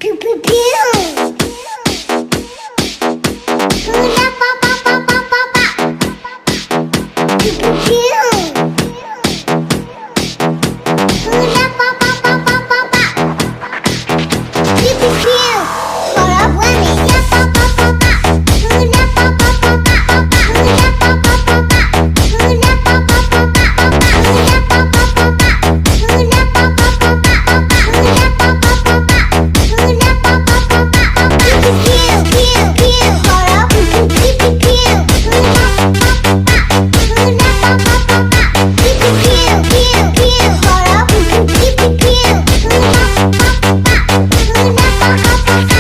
Pew pew pew. Hula pa pa pa pa pa pa. Pew pew pew. Hula pa pa pa pa pa pa. Pew pew pew. Hora whammy ya pa pa pa pa. Hula pa pa pa pa pa pa. Hula pa pa pa pa. Hula pa pa pa pa pa pa. Hula pa pa pa pa. Hula pa pa pa pa pa pa. Hula pa pa pa pa. Hula pa pa pa pa. Pew pew pew pew. Hora pew pew pew pew. Hula pa pa pa pa. Hula pa pa pa pa. Pew pew pew pew. Hora pew pew pew pew. Hula pa pa pa pa. Hula pa pa pa pa.